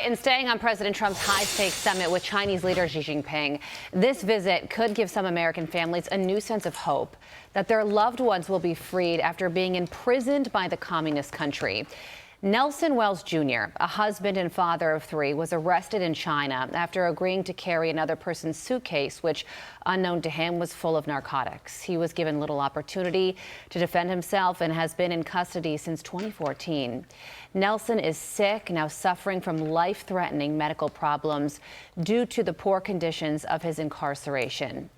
In staying on President Trump's high-stakes summit with Chinese leader Xi Jinping, this visit could give some American families a new sense of hope that their loved ones will be freed after being imprisoned by the communist country. Nelson Wells Jr., a husband and father of three, was arrested in China after agreeing to carry another person's suitcase, which, unknown to him, was full of narcotics. He was given little opportunity to defend himself and has been in custody since 2014. Nelson is sick, now suffering from life-threatening medical problems due to the poor conditions of his incarceration.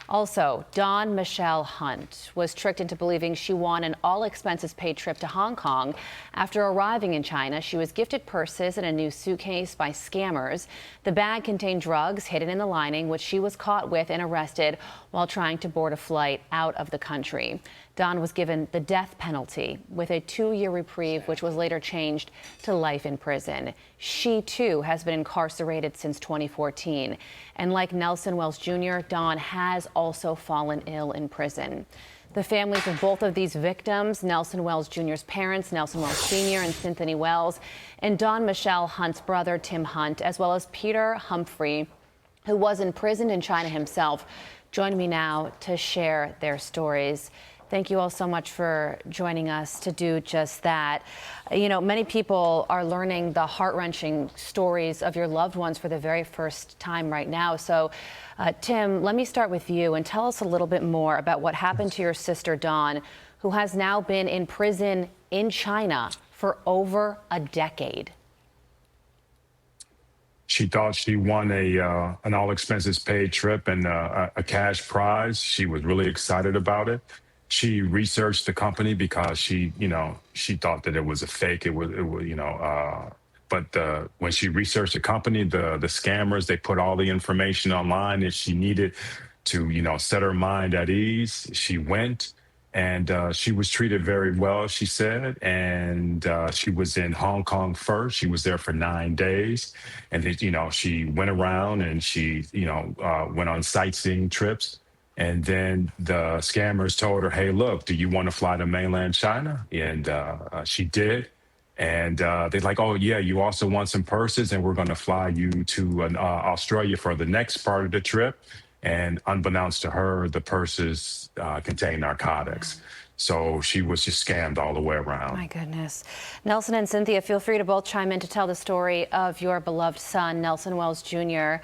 Also, Dawn Michelle Hunt was tricked into believing she won an all-expenses-paid trip to Hong Kong. After arriving in China, she was gifted purses and a new suitcase by scammers. The bag contained drugs hidden in the lining, which she was caught with and arrested while trying to board a flight out of the country. Dawn was given the death penalty with a 2-year reprieve, which was later changed to life in prison. She, too, has been incarcerated since 2014. And like Nelson Wells Jr., Dawn has also fallen ill in prison. The families of both of these victims, Nelson Wells Jr.'s parents, Nelson Wells Sr. and Cynthia Wells, and Dawn Michelle Hunt's brother, Tim Hunt, as well as Peter Humphrey, who was imprisoned in China himself, join me now to share their stories. Thank you all so much for joining us to do just that. You know, many people are learning the heart-wrenching stories of your loved ones for the very first time right now. So, Tim, let me start with you and tell us a little bit more about what happened to your sister, Dawn, who has now been in prison in China for over a decade. She thought she won an all-expenses-paid trip and a cash prize. She was really excited about it. She researched the company because she thought that it was a fake. But when she researched the company, the scammers, they put all the information online that she needed to, set her mind at ease. She went and she was treated very well, she said. And she was in Hong Kong first. She was there for 9 days. And, she went around and she, went on sightseeing trips. And then the scammers told her, hey, look, do you want to fly to mainland China? And she did. And they're like, oh, yeah, you also want some purses, and we're going to fly you to Australia for the next part of the trip. And unbeknownst to her, the purses contain narcotics. So she was just scammed all the way around. My goodness. Nelson and Cynthia, feel free to both chime in to tell the story of your beloved son, Nelson Wells Jr.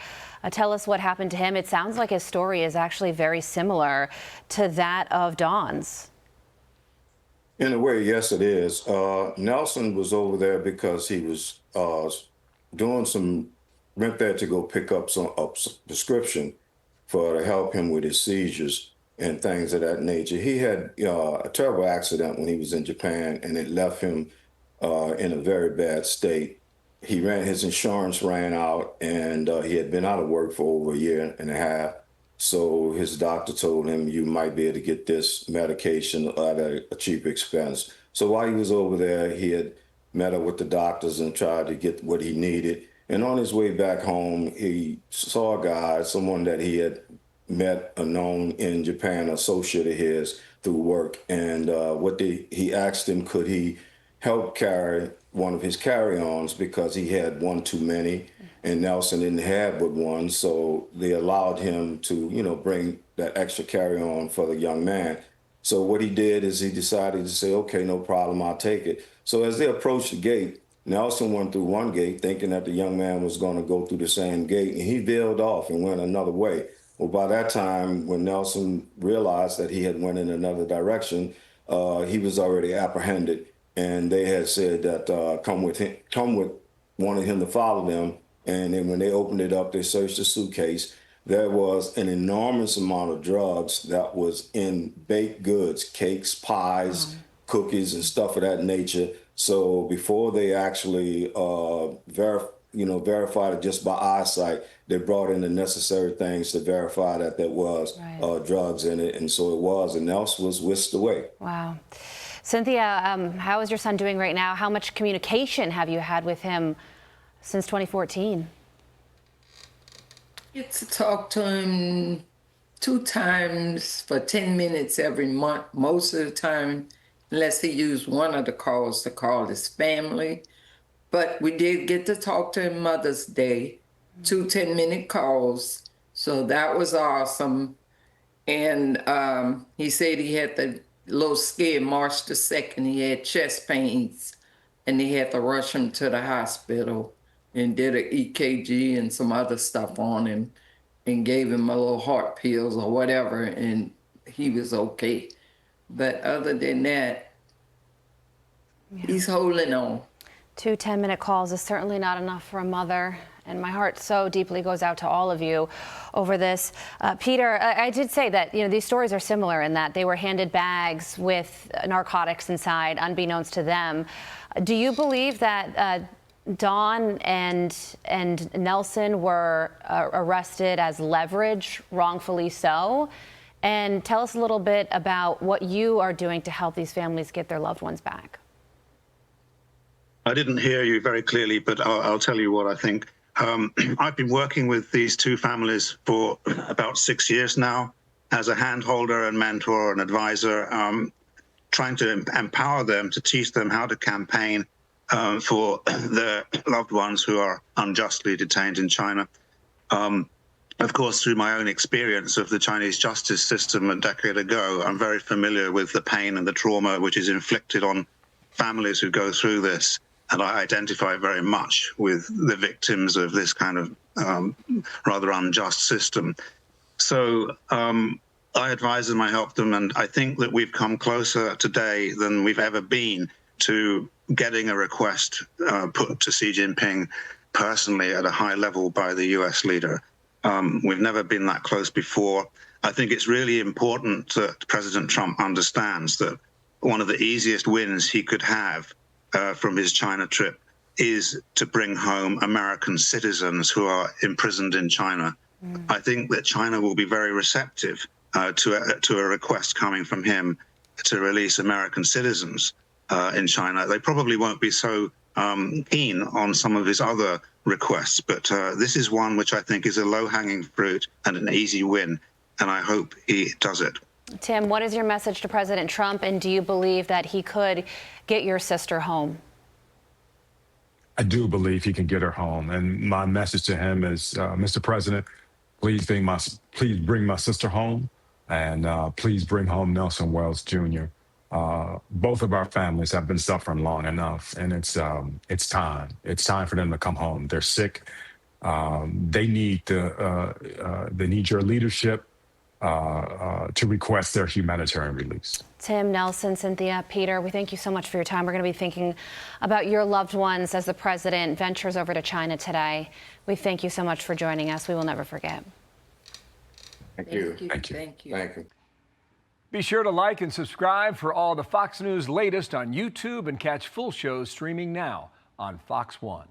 Tell us what happened to him. It sounds like his story is actually very similar to that of Dawn's. In a way, yes, it is. Nelson was over there because he was went there to go pick up a prescription to help him with his seizures and things of that nature. He had a terrible accident when he was in Japan, and it left him in a very bad state. His insurance ran out, and he had been out of work for over a year and a half. So his doctor told him, you might be able to get this medication at a cheap expense. So while he was over there, he had met up with the doctors and tried to get what he needed. And on his way back home, he saw a guy, someone that he had met, known in Japan, an associate of his through work. And he asked him, could he help carry one of his carry-ons, because he had one too many and Nelson didn't have but one. So they allowed him to, bring that extra carry-on for the young man. So what he did is he decided to say, okay, no problem, I'll take it. So as they approached the gate, Nelson went through one gate thinking that the young man was going to go through the same gate, and he veered off and went another way. Well, by that time, when Nelson realized that he had went in another direction, he was already apprehended. And they had said that wanted him to follow them. And then when they opened it up, they searched the suitcase. There was an enormous amount of drugs that was in baked goods, cakes, pies, cookies, and stuff of that nature. So before they actually verified it just by eyesight, they brought in the necessary things to verify that there was drugs in it. And so it was, and Nelson was whisked away. Wow. Cynthia, how is your son doing right now? How much communication have you had with him since 2014? Get to talk to him 2 times for 10 minutes every month, most of the time, unless he used one of the calls to call his family But we did get to talk to him Mother's Day, 2 10-minute calls. So that was awesome. And he said he had the little scare March the 2nd. He had chest pains and they had to rush him to the hospital and did an EKG and some other stuff on him and gave him a little heart pills or whatever. And he was okay. But other than that, he's holding on. 2 10-minute calls is certainly not enough for a mother, and my heart so deeply goes out to all of you over this. Peter, I did say that these stories are similar in that they were handed bags with narcotics inside, unbeknownst to them. Do you believe that Dawn and Nelson were arrested as leverage, wrongfully so? And tell us a little bit about what you are doing to help these families get their loved ones back. I didn't hear you very clearly, but I'll tell you what I think. I've been working with these two families for about 6 years now as a handholder and mentor and advisor, trying to empower them, to teach them how to campaign for their loved ones who are unjustly detained in China. Of course, through my own experience of the Chinese justice system a decade ago, I'm very familiar with the pain and the trauma which is inflicted on families who go through this. And I identify very much with the victims of this kind of rather unjust system. So I advise them, I help them, and I think that we've come closer today than we've ever been to getting a request put to Xi Jinping personally at a high level by the US leader. We've never been that close before. I think it's really important that President Trump understands that one of the easiest wins he could have from his China trip is to bring home American citizens who are imprisoned in China. I think that China will be very receptive to a request coming from him to release American citizens in China. They probably won't be so keen on some of his other requests, but this is one which I think is a low-hanging fruit and an easy win, and I hope he does it. Tim, what is your message to President Trump, and do you believe that he could get your sister home? I do believe he can get her home. And my message to him is, Mr. President, please bring my sister home, and please bring home Nelson Wells Jr. Both of our families have been suffering long enough, and it's time. It's time for them to come home. They're sick. They need your leadership to request their humanitarian release. Tim, Nelson, Cynthia, Peter, we thank you so much for your time. We're going to be thinking about your loved ones as the president ventures over to China today. We thank you so much for joining us. We will never forget. Thank you. Thank you. Thank you. Be sure to like and subscribe for all the Fox News latest on YouTube and catch full shows streaming now on Fox One.